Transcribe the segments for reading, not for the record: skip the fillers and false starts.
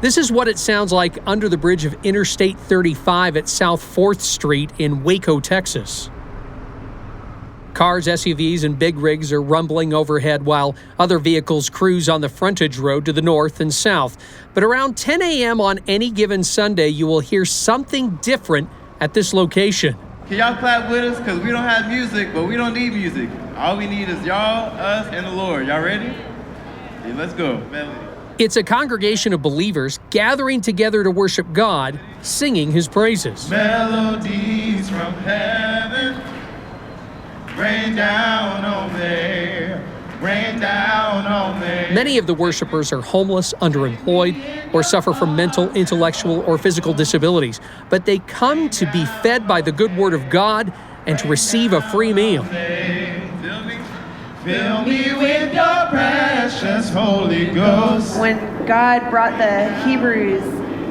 This is what it sounds like under the bridge of Interstate 35 at South 4th Street in Waco, Texas. Cars, SUVs, and big rigs are rumbling overhead while other vehicles cruise on the frontage road to the north and south. But around 10 a.m. on any given Sunday, you will hear something different at this location. Can y'all clap with us? Because we don't have music, but we don't need music. All we need is y'all, us, and the Lord. Y'all ready? Yeah, let's go. Melody. It's a congregation of believers gathering together to worship God, singing His praises. Melodies from heaven, rain down on me, rain down on me. Many of the worshipers are homeless, underemployed, or suffer from mental, intellectual, or physical disabilities. But they come to be fed by the good word of God and to receive a free meal. Fill me with your precious Holy Ghost. When God brought the Hebrews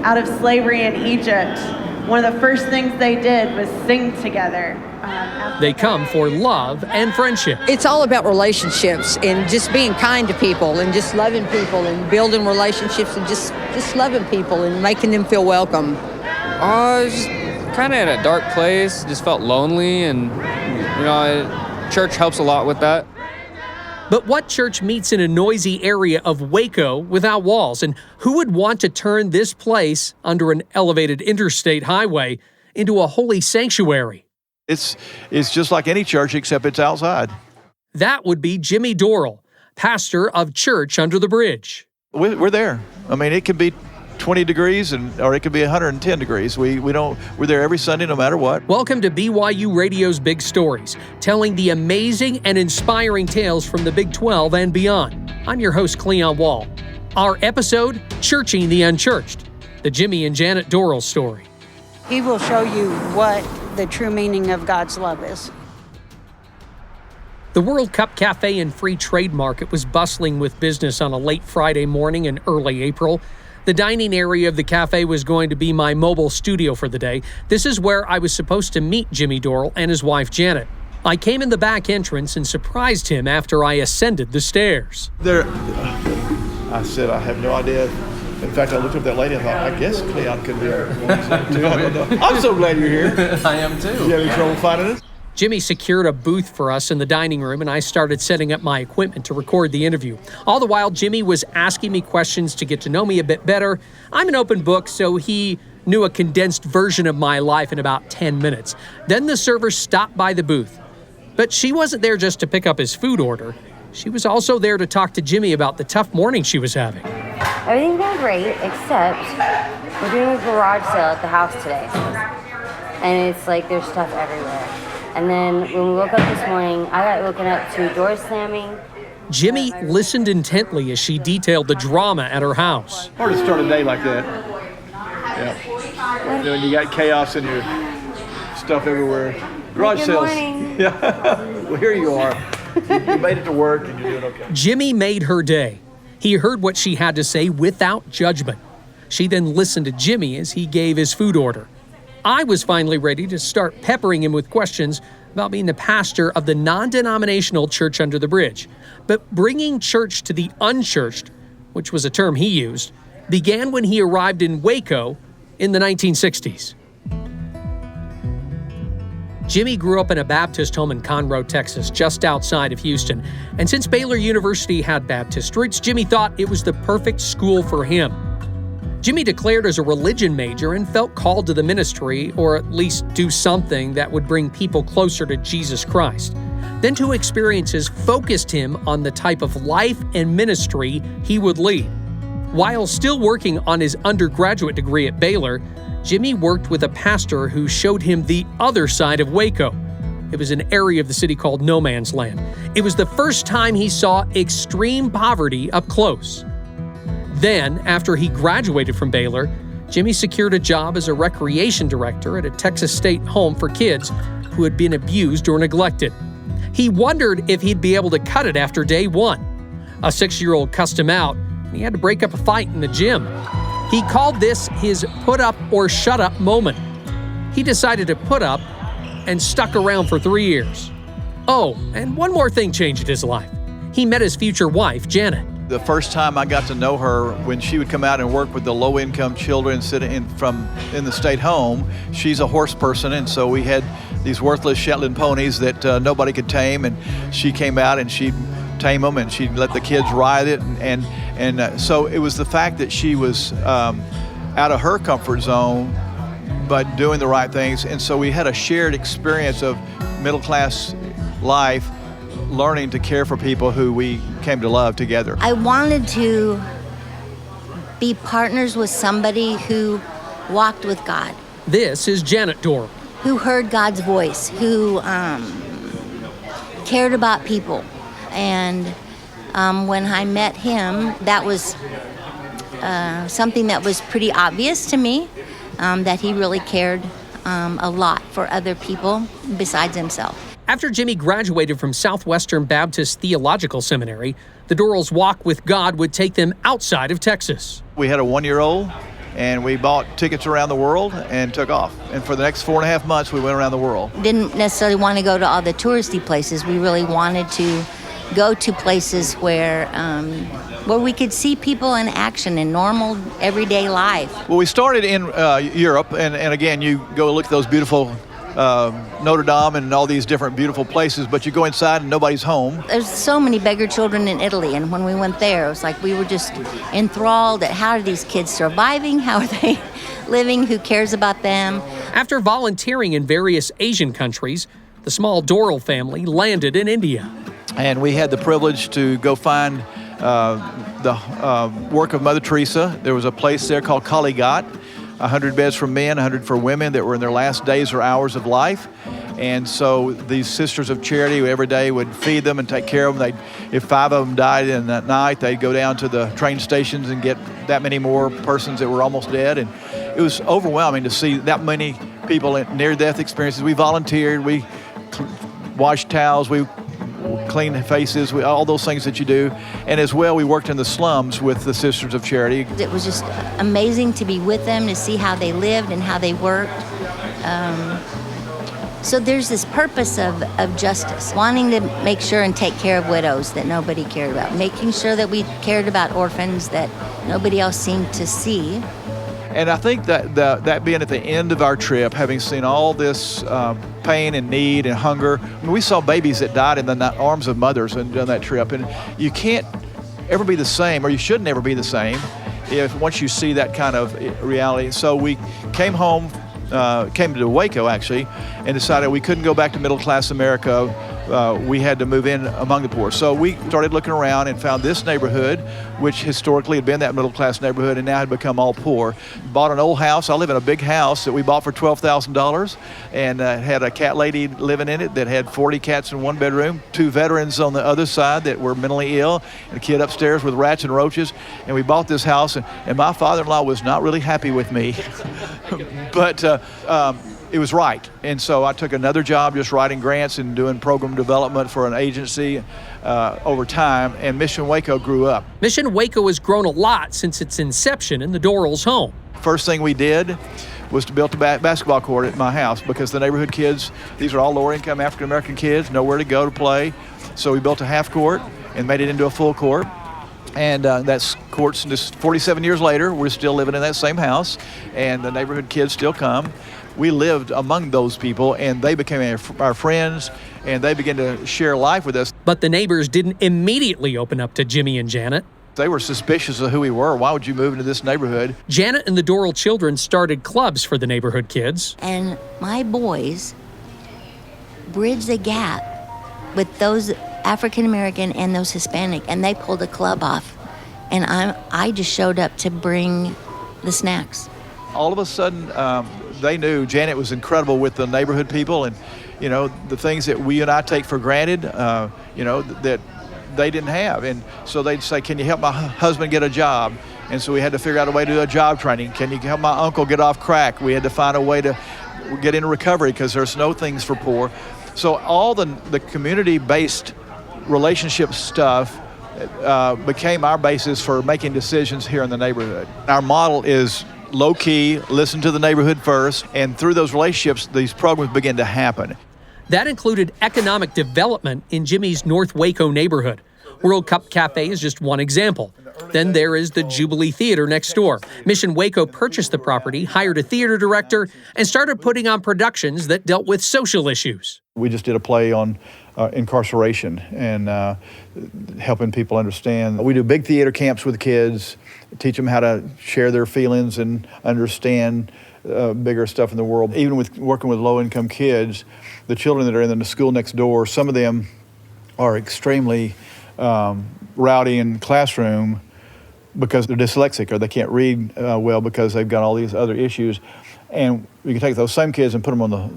out of slavery in Egypt, one of the first things they did was sing together. They come for love and friendship. It's all about relationships and just being kind to people and just loving people and building relationships and just loving people and making them feel welcome. I was just kind of in a dark place, just felt lonely, and church helps a lot with that. But what church meets in a noisy area of Waco without walls? And who would want to turn this place under an elevated interstate highway into a holy sanctuary? It's just like any church except it's outside. That would be Jimmy Dorrell, pastor of Church Under the Bridge. We're there. I mean, it could be 20 degrees or it could be 110 degrees. We're there every Sunday no matter what. Welcome to BYU Radio's Big Stories, telling the amazing and inspiring tales from the Big 12 and beyond. I'm your host, Cleon Wall. Our episode, Churching the Unchurched, the Jimmy and Janet Dorrell story. He will show you what the true meaning of God's love is. The World Cup Cafe and Free Trade Market was bustling with business on a late Friday morning in early April. The dining area of the cafe was going to be my mobile studio for the day. This is where I was supposed to meet Jimmy Dorrell and his wife, Janet. I came in the back entrance and surprised him after I ascended the stairs. I said, I have no idea. In fact, I looked up that lady and thought, I guess Cleon could be a too. I don't know. I'm so glad you're here. I am too. You have any trouble finding us? Jimmy secured a booth for us in the dining room, and I started setting up my equipment to record the interview. All the while, Jimmy was asking me questions to get to know me a bit better. I'm an open book, so he knew a condensed version of my life in about 10 minutes. Then the server stopped by the booth. But she wasn't there just to pick up his food order. She was also there to talk to Jimmy about the tough morning she was having. Everything's going great, except we're doing a garage sale at the house today. And it's like there's stuff everywhere. And then when we woke up this morning, I got woken up to doors slamming. Jimmy listened intently as she detailed the drama at her house. Hard to start a day like that. Yeah. When you got chaos in your stuff everywhere. Garage sales. Morning. Yeah. Well, here you are. You made it to work and you're doing okay. Jimmy made her day. He heard what she had to say without judgment. She then listened to Jimmy as he gave his food order. I was finally ready to start peppering him with questions about being the pastor of the non-denominational Church Under the Bridge. But bringing church to the unchurched, which was a term he used, began when he arrived in Waco in the 1960s. Jimmy grew up in a Baptist home in Conroe, Texas, just outside of Houston. And since Baylor University had Baptist roots, Jimmy thought it was the perfect school for him. Jimmy declared as a religion major and felt called to the ministry, or at least do something that would bring people closer to Jesus Christ. Then two experiences focused him on the type of life and ministry he would lead. While still working on his undergraduate degree at Baylor, Jimmy worked with a pastor who showed him the other side of Waco. It was an area of the city called No Man's Land. It was the first time he saw extreme poverty up close. Then, after he graduated from Baylor, Jimmy secured a job as a recreation director at a Texas state home for kids who had been abused or neglected. He wondered if he'd be able to cut it after day one. A 6-year-old cussed him out, and he had to break up a fight in the gym. He called this his put up or shut up moment. He decided to put up and stuck around for 3 years. Oh, and one more thing changed his life. He met his future wife, Janet. The first time I got to know her, when she would come out and work with the low-income children sitting in the state home, she's a horse person, and so we had these worthless Shetland ponies that nobody could tame, and she came out and she'd tame them and she'd let the kids ride it, and so it was the fact that she was out of her comfort zone but doing the right things, and so we had a shared experience of middle-class life, learning to care for people who we came to love together. I wanted to be partners with somebody who walked with God. This is Janet Dorrell, who heard God's voice, who cared about people. And when I met him, that was something that was pretty obvious to me, that he really cared a lot for other people besides himself. After Jimmy graduated from Southwestern Baptist Theological Seminary, the Dorrells' walk with God would take them outside of Texas. We had a 1-year-old, and we bought tickets around the world and took off. And for the next 4.5 months, we went around the world. Didn't necessarily want to go to all the touristy places. We really wanted to go to places where we could see people in action in normal, everyday life. Well, we started in Europe, and again, you go look at those beautiful Notre Dame and all these different beautiful places, but you go inside and nobody's home. There's so many beggar children in Italy, and when we went there, it was like we were just enthralled at how are these kids surviving, how are they living, who cares about them. After volunteering in various Asian countries, the small Dorrell family landed in India. And we had the privilege to go find the work of Mother Teresa. There was a place there called Kalighat, 100 beds for men, 100 for women that were in their last days or hours of life. And so these sisters of charity every day would feed them and take care of them. If 5 of them died in that night, they'd go down to the train stations and get that many more persons that were almost dead. And it was overwhelming to see that many people in near-death experiences. We volunteered, we washed towels, we clean faces, all those things that you do. And as well, we worked in the slums with the Sisters of Charity. It was just amazing to be with them, to see how they lived and how they worked. So there's this purpose of justice, wanting to make sure and take care of widows that nobody cared about, making sure that we cared about orphans that nobody else seemed to see. And I think that being at the end of our trip, having seen all this pain and need and hunger, I mean, we saw babies that died in the arms of mothers on that trip. And you can't ever be the same, or you should never be the same, once you see that kind of reality. So we came home, came to Waco actually, and decided we couldn't go back to middle class America. We had to move in among the poor. So we started looking around and found this neighborhood, which historically had been that middle-class neighborhood and now had become all poor. Bought an old house. I live in a big house that we bought for $12,000 and had a cat lady living in it that had 40 cats in one bedroom, 2 veterans on the other side that were mentally ill, and a kid upstairs with rats and roaches. And we bought this house, and my father-in-law was not really happy with me. But it was right. And so I took another job just writing grants and doing program development for an agency over time, and Mission Waco grew up. Mission Waco has grown a lot since its inception in the Dorrells' home. First thing we did was to build a basketball court at my house because the neighborhood kids, these are all lower income African American kids, nowhere to go to play. So we built a half court and made it into a full court. And that's courts, just 47 years later, we're still living in that same house, and the neighborhood kids still come. We lived among those people, and they became our friends, and they began to share life with us. But the neighbors didn't immediately open up to Jimmy and Janet. They were suspicious of who we were. Why would you move into this neighborhood? Janet and the Dorrell children started clubs for the neighborhood kids. And my boys bridged the gap with those African American and those Hispanic, and they pulled a club off. And I just showed up to bring the snacks. All of a sudden, they knew Janet was incredible with the neighborhood people, and the things that we and I take for granted, that they didn't have. And so they'd say, "Can you help my husband get a job?" And so we had to figure out a way to do a job training. "Can you help my uncle get off crack?" We had to find a way to get into recovery because there's no things for poor. So all the community-based relationship stuff became our basis for making decisions here in the neighborhood. Our model is low-key, listen to the neighborhood first, and through those relationships, these programs begin to happen. That included economic development in Jimmy's North Waco neighborhood. World Cup Cafe is just one example. Then there is the Jubilee Theater next door. Mission Waco purchased the property, hired a theater director, and started putting on productions that dealt with social issues. We just did a play on incarceration and helping people understand. We do big theater camps with kids, teach them how to share their feelings and understand bigger stuff in the world. Even with working with low-income kids, the children that are in the school next door, some of them are extremely rowdy in classroom because they're dyslexic or they can't read well because they've got all these other issues. And we can take those same kids and put them on the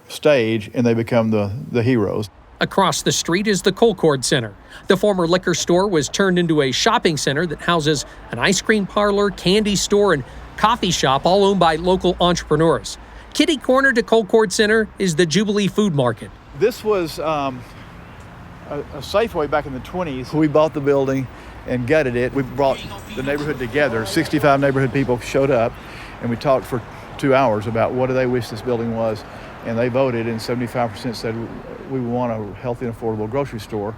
stage and they become the heroes. Across the street is the Colcord Center. The former liquor store was turned into a shopping center that houses an ice cream parlor, candy store, and coffee shop, all owned by local entrepreneurs. Kitty corner to Colcord Center is the Jubilee Food Market. This was a Safeway back in the 20s. We bought the building and gutted it. We brought the neighborhood together. 65 neighborhood people showed up, and we talked for 2 hours about what do they wish this building was. And they voted, and 75% said we want a healthy and affordable grocery store.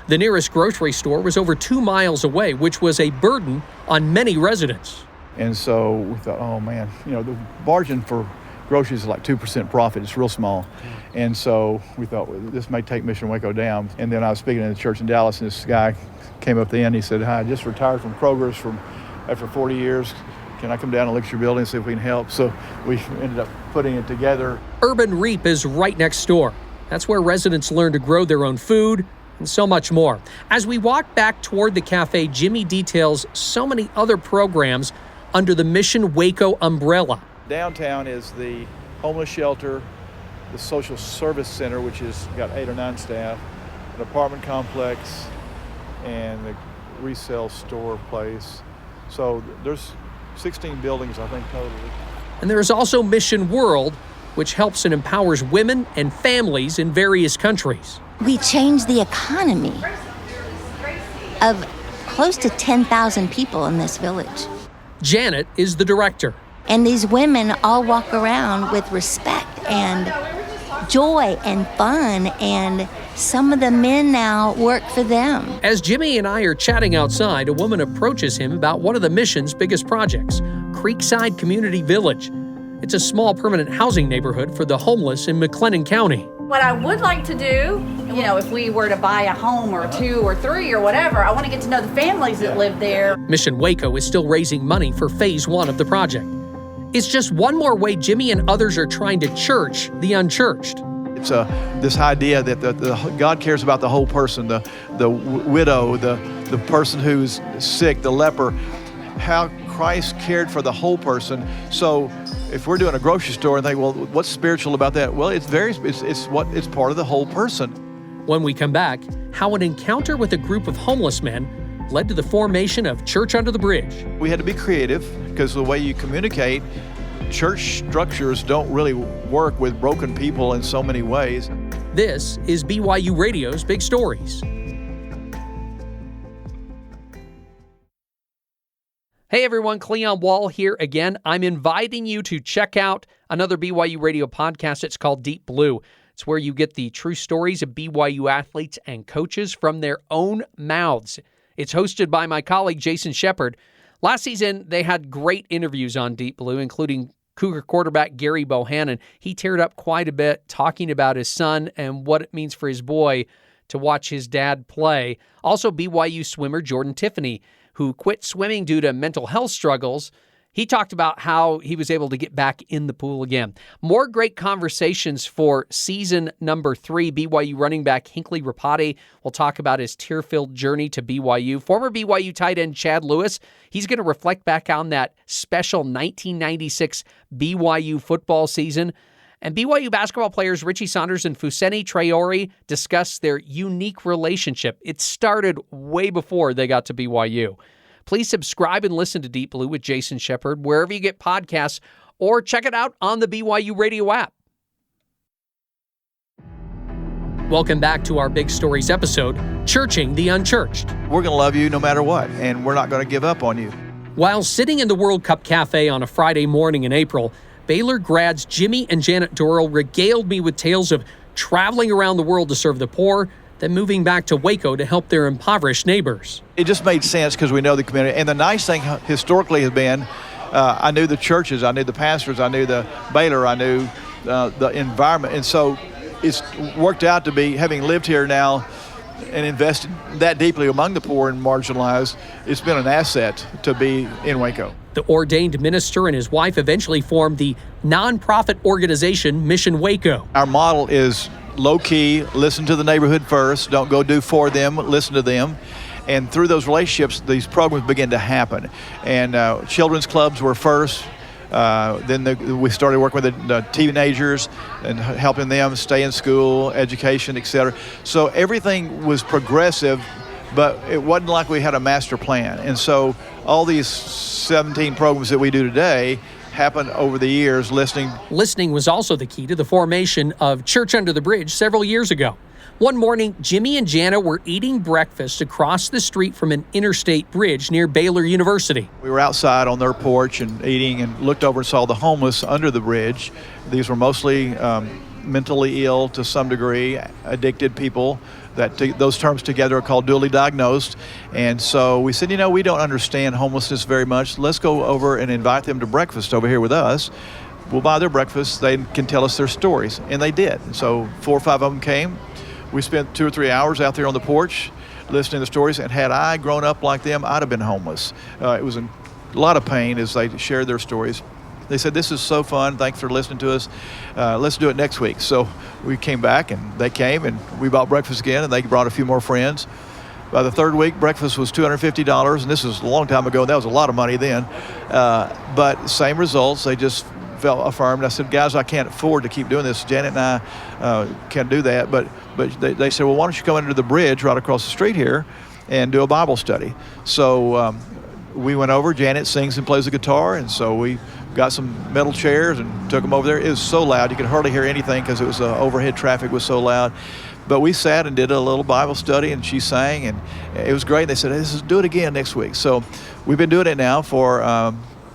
The nearest grocery store was over 2 miles away, which was a burden on many residents. And so we thought, oh man, the margin for groceries is like 2% profit. It's real small. And so we thought, well, this may take Mission Waco down. And then I was speaking in the church in Dallas, and this guy came up to the end. He said, hi, I just retired from Kroger's after 40 years. Can I come down and look at your building and see if we can help? So we ended up putting it together. Urban Reap is right next door. That's where residents learn to grow their own food and so much more. As we walk back toward the cafe, Jimmy details so many other programs under the Mission Waco umbrella. Downtown is the homeless shelter, the social service center, which has got 8 or 9 staff, an apartment complex, and the resale store place. So there's 16 buildings, I think, totally. And there is also Mission World, which helps and empowers women and families in various countries. We changed the economy of close to 10,000 people in this village. Janet is the director. And these women all walk around with respect and joy and fun, and some of the men now work for them. As Jimmy and I are chatting outside, a woman approaches him about one of the mission's biggest projects, Creekside Community Village. It's a small permanent housing neighborhood for the homeless in McLennan County. What I would like to do, if we were to buy a home or 2 or 3 or whatever, I want to get to know the families that live there. Mission Waco is still raising money for phase 1 of the project. It's just one more way Jimmy and others are trying to church the unchurched. It's this idea that the God cares about the whole person, the widow, the person who's sick, the leper, how Christ cared for the whole person. So if we're doing a grocery store and think, well, what's spiritual about that? Well, it's part of the whole person. When we come back, how an encounter with a group of homeless men led to the formation of Church Under the Bridge. We had to be creative because the way you communicate, church structures don't really work with broken people in so many ways. This is BYU Radio's Big Stories. Hey everyone, Cleon Wall here again. I'm inviting you to check out another BYU Radio podcast. It's called Deep Blue. It's where you get the true stories of BYU athletes and coaches from their own mouths. It's hosted by my colleague, Jason Shepard. Last season, they had great interviews on Deep Blue, including Cougar quarterback Gary Bohannon. He teared up quite a bit talking about his son and what it means for his boy to watch his dad play. Also, BYU swimmer Jordan Tiffany, who quit swimming due to mental health struggles. He talked about how he was able to get back in the pool again. More great conversations for season number 3. BYU running back Hinckley Rapati will talk about his tear-filled journey to BYU. Former BYU tight end Chad Lewis, he's going to reflect back on that special 1996 BYU football season. And BYU basketball players Richie Saunders and Fuseni Traore discuss their unique relationship. It started way before they got to BYU. Please subscribe and listen to Deep Blue with Jason Shepard wherever you get podcasts, or check it out on the BYU Radio app. Welcome back to our Big Stories episode, Churching the Unchurched. We're going to love you no matter what, and we're not going to give up on you. While sitting in the World Cup Cafe on a Friday morning in April, Baylor grads Jimmy and Janet Dorrell regaled me with tales of traveling around the world to serve the poor, then moving back to Waco to help their impoverished neighbors. It just made sense because we know the community. And the nice thing historically has been, I knew the churches, I knew the pastors, I knew the Baylor, I knew the environment. And so it's worked out to be, having lived here now and invested that deeply among the poor and marginalized, it's been an asset to be in Waco. The ordained minister and his wife eventually formed the nonprofit organization Mission Waco. Our model is low-key, listen to the neighborhood first, don't go do for them, listen to them. And through those relationships, these programs begin to happen. And children's clubs were first. Then we started working with the teenagers and helping them stay in school, education, etc. So everything was progressive, but it wasn't like we had a master plan. And so all these 17 programs that we do today happened over the years, listening. Listening was also the key to the formation of Church Under the Bridge several years ago. One morning, Jimmy and Janet were eating breakfast across the street from an interstate bridge near Baylor University. We were outside on their porch and eating and looked over and saw the homeless under the bridge. These were mostly mentally ill to some degree, addicted people. Those terms together are called dually diagnosed. And so we said, we don't understand homelessness very much. Let's go over and invite them to breakfast over here with us. We'll buy their breakfast. They can tell us their stories. And they did. And so 4 or 5 of them came. We spent 2 or 3 hours out there on the porch listening to the stories. And had I grown up like them, I'd have been homeless. It was a lot of pain as they shared their stories. They said, this is so fun. Thanks for listening to us. Let's do it next week. So we came back, and they came, and we bought breakfast again, and they brought a few more friends. By the third week, breakfast was $250, and this was a long time ago, and that was a lot of money then. But same results. They just felt affirmed. I said, guys, I can't afford to keep doing this. Janet and I can't do that. But they said, well, why don't you come under the bridge right across the street here and do a Bible study? So we went over. Janet sings and plays the guitar, and so we got some metal chairs and took them over there. It was so loud you could hardly hear anything because it was overhead traffic was so loud. But we sat and did a little Bible study, and she sang, and it was great. They said, hey, do it again next week. So we've been doing it now for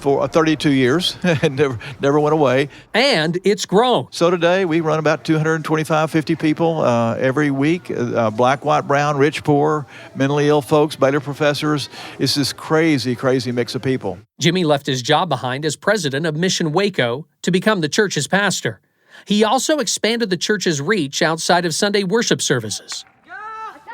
32 years and never went away. And it's grown. So today we run about 225, 50 people every week, black, white, brown, rich, poor, mentally ill folks, Baylor professors. It's this crazy, crazy mix of people. Jimmy left his job behind as president of Mission Waco to become the church's pastor. He also expanded the church's reach outside of Sunday worship services.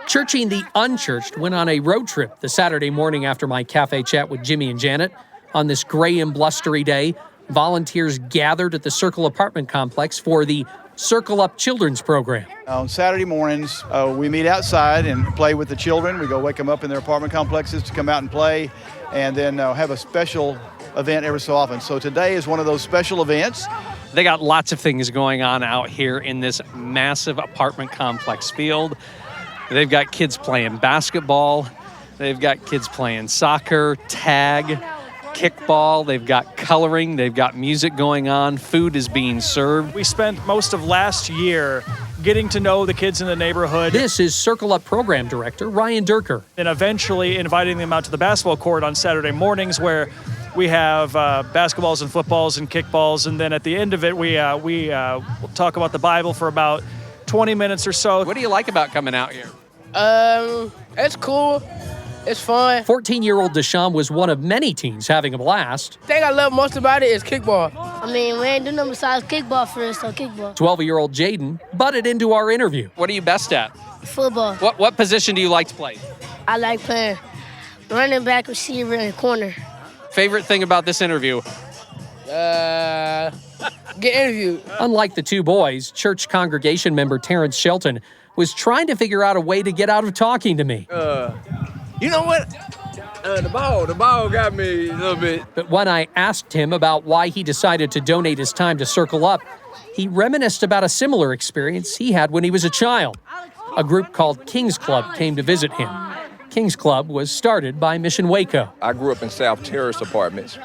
Churching the Unchurched went on a road trip the Saturday morning after my cafe chat with Jimmy and Janet. On this gray and blustery day, volunteers gathered at the Circle apartment complex for the Circle Up Children's Program. On Saturday mornings, we meet outside and play with the children. We go wake them up in their apartment complexes to come out and play, and then have a special event every so often. So today is one of those special events. They got lots of things going on out here in this massive apartment complex field. They've got kids playing basketball. They've got kids playing soccer, tag, kickball. They've got coloring. They've got music going on. Food is being served. We spent most of last year getting to know the kids in the neighborhood. This is Circle Up Program Director Ryan Dirker. And eventually inviting them out to the basketball court on Saturday mornings where we have basketballs and footballs and kickballs. And then at the end of it, we talk about the Bible for about 20 minutes or so. What do you like about coming out here? It's cool. It's fun. 14-year-old Deshaun was one of many teens having a blast. The thing I love most about it is kickball. I mean, we ain't doing nothing besides kickball for us, so kickball. 12-year-old Jaden butted into our interview. What are you best at? Football. What position do you like to play? I like playing running back, receiver, and corner. Favorite thing about this interview? Get interviewed. Unlike the two boys, church congregation member Terrence Shelton was trying to figure out a way to get out of talking to me. You know what? The ball got me a little bit. But when I asked him about why he decided to donate his time to Circle Up, he reminisced about a similar experience he had when he was a child. A group called King's Club came to visit him. King's Club was started by Mission Waco. I grew up in South Terrace apartments,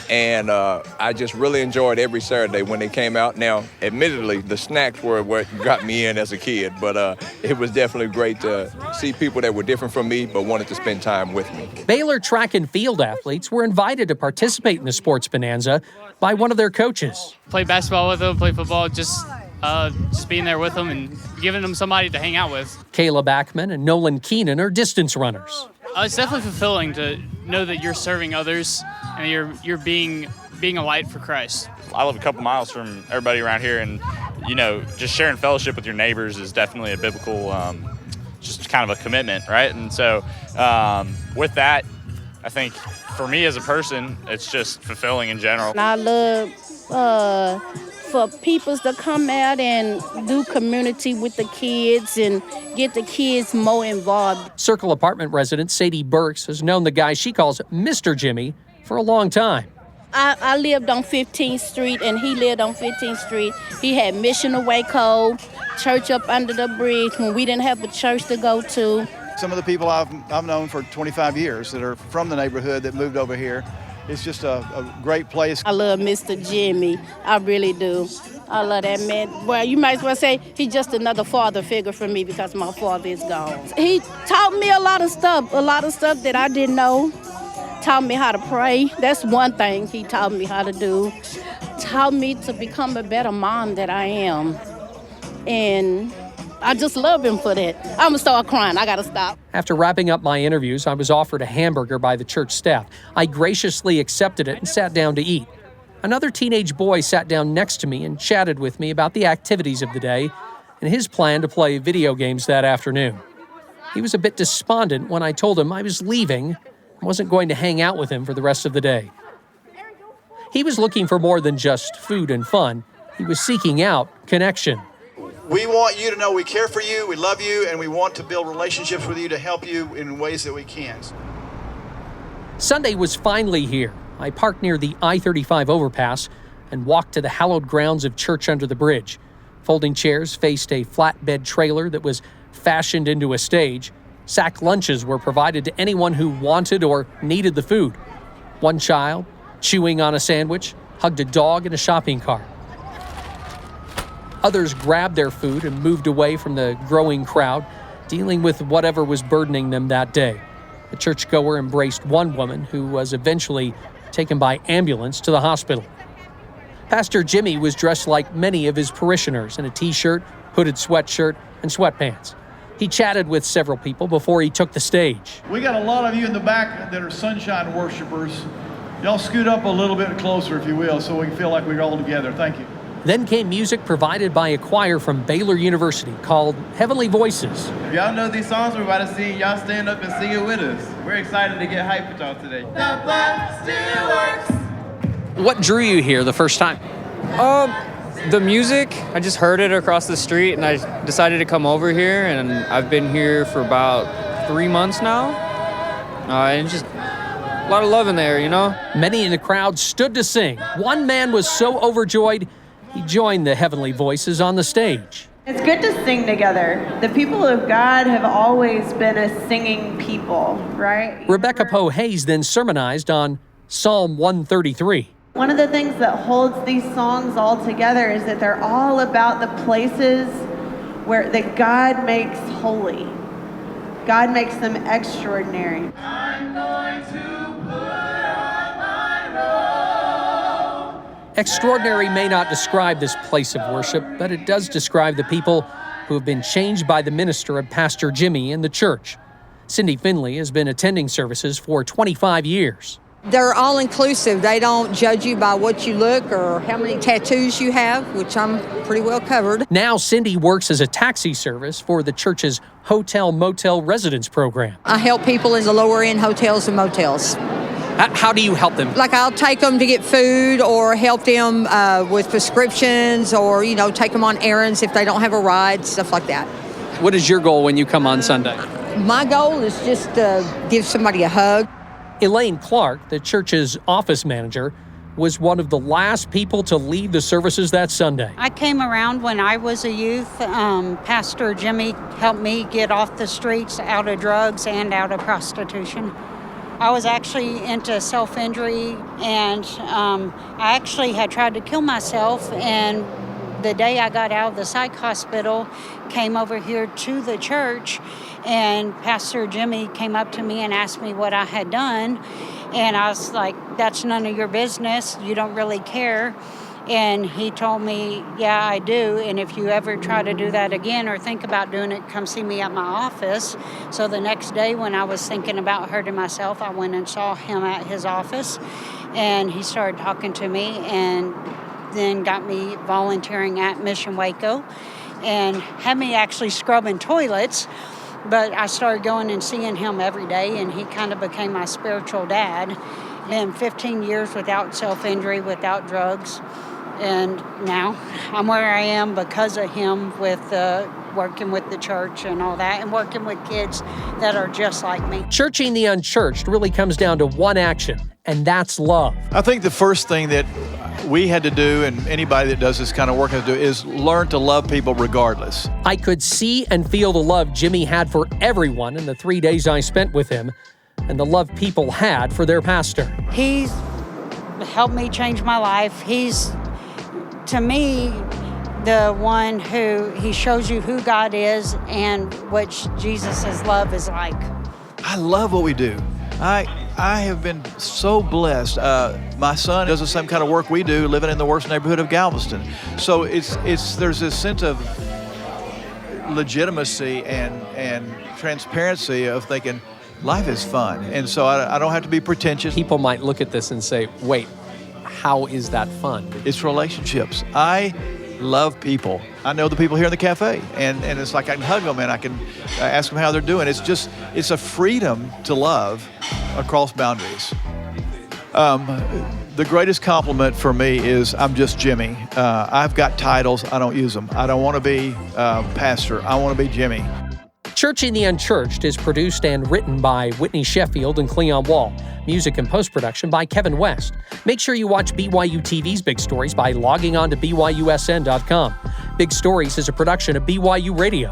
and I just really enjoyed every Saturday when they came out. Now, admittedly, the snacks were what got me in as a kid, but it was definitely great to see people that were different from me but wanted to spend time with me. Baylor track and field athletes were invited to participate in the sports bonanza by one of their coaches. Play basketball with them, play football, just Just being there with them and giving them somebody to hang out with. Caleb Ackman and Nolan Keenan are distance runners. It's definitely fulfilling to know that you're serving others and you're being a light for Christ. I live a couple miles from everybody around here, and just sharing fellowship with your neighbors is definitely a biblical, just kind of a commitment, right? And so with that, I think for me as a person, it's just fulfilling in general. I love for people to come out and do community with the kids and get the kids more involved. Circle apartment resident Sadie Burks has known the guy she calls Mr. Jimmy for a long time. I lived on 15th Street and he lived on 15th Street. He had Mission of Waco, church up under the bridge when we didn't have a church to go to. Some of the people I've known for 25 years that are from the neighborhood that moved over here. It's just a great place. I love Mr. Jimmy. I really do. I love that man. Well, you might as well say he's just another father figure for me because my father is gone. He taught me a lot of stuff that I didn't know. Taught me how to pray. That's one thing he taught me how to do. Taught me to become a better mom that I am. And I just love him for that. I'm gonna start crying. I gotta stop. After wrapping up my interviews, I was offered a hamburger by the church staff. I graciously accepted it and sat down to eat. Another teenage boy sat down next to me and chatted with me about the activities of the day and his plan to play video games that afternoon. He was a bit despondent when I told him I was leaving and wasn't going to hang out with him for the rest of the day. He was looking for more than just food and fun. He was seeking out connection. We want you to know we care for you, we love you, and we want to build relationships with you to help you in ways that we can. Sunday was finally here. I parked near the I-35 overpass and walked to the hallowed grounds of Church Under the Bridge. Folding chairs faced a flatbed trailer that was fashioned into a stage. Sack lunches were provided to anyone who wanted or needed the food. One child, chewing on a sandwich, hugged a dog in a shopping cart. Others grabbed their food and moved away from the growing crowd, dealing with whatever was burdening them that day. The churchgoer embraced one woman who was eventually taken by ambulance to the hospital. Pastor Jimmy was dressed like many of his parishioners in a t-shirt, hooded sweatshirt, and sweatpants. He chatted with several people before he took the stage. We got a lot of you in the back that are sunshine worshipers. Y'all scoot up a little bit closer, if you will, so we can feel like we're all together. Thank you. Then came music provided by a choir from Baylor University called Heavenly Voices. If y'all know these songs we're about to sing, y'all stand up and sing it with us. We're excited to get hyped with y'all today. The blood still works. What drew you here the first time? The music. I just heard it across the street and I decided to come over here, and I've been here for about 3 months now. And just a lot of love in there, Many in the crowd stood to sing. One man was so overjoyed, he joined the Heavenly Voices on the stage. It's good to sing together. The people of God have always been a singing people, right? Rebecca Poe Hayes then sermonized on Psalm 133. One of the things that holds these songs all together is that they're all about the places that God makes holy. God makes them extraordinary. I'm going to put on my robe. Extraordinary may not describe this place of worship, but it does describe the people who have been changed by the minister of Pastor Jimmy in the church. Cindy Finley has been attending services for 25 years. They're all-inclusive. They don't judge you by what you look or how many tattoos you have, which I'm pretty well covered. Now Cindy works as a taxi service for the church's Hotel Motel residence program. I help people in the lower-end hotels and motels. How do you help them? Like I'll take them to get food or help them with prescriptions or, take them on errands if they don't have a ride, stuff like that. What is your goal when you come on Sunday? My goal is just to give somebody a hug. Elaine Clark, the church's office manager, was one of the last people to leave the services that Sunday. I came around when I was a youth. Pastor Jimmy helped me get off the streets, out of drugs and out of prostitution. I was actually into self-injury, and I actually had tried to kill myself, and the day I got out of the psych hospital, came over here to the church, and Pastor Jimmy came up to me and asked me what I had done, and I was like, that's none of your business, you don't really care. And he told me, yeah, I do. And if you ever try to do that again or think about doing it, come see me at my office. So the next day when I was thinking about hurting myself, I went and saw him at his office. And he started talking to me and then got me volunteering at Mission Waco and had me actually scrubbing toilets. But I started going and seeing him every day, and he kind of became my spiritual dad. And 15 years without self-injury, without drugs. And now I'm where I am because of him, with working with the church and all that, and working with kids that are just like me. Churching the unchurched really comes down to one action, and that's love. I think the first thing that we had to do, and anybody that does this kind of work has to do, is learn to love people regardless. I could see and feel the love Jimmy had for everyone in the 3 days I spent with him, and the love people had for their pastor. He's helped me change my life. He's, to me, the one who, he shows you who God is and what Jesus' love is like. I love what we do. I have been so blessed. My son does the same kind of work we do, living in the worst neighborhood of Galveston. So there's this sense of legitimacy and transparency of thinking life is fun. And so I don't have to be pretentious. People might look at this and say, wait, how is that fun? It's relationships. I love people. I know the people here in the cafe, and it's like I can hug them and I can ask them how they're doing. It's a freedom to love across boundaries. The greatest compliment for me is I'm just Jimmy. I've got titles, I don't use them. I don't want to be pastor, I want to be Jimmy. Churching the Unchurched is produced and written by Whitney Sheffield and Cleon Wall. Music and post-production by Kevin West. Make sure you watch BYUTV's Big Stories by logging on to BYUSN.com. Big Stories is a production of BYU Radio.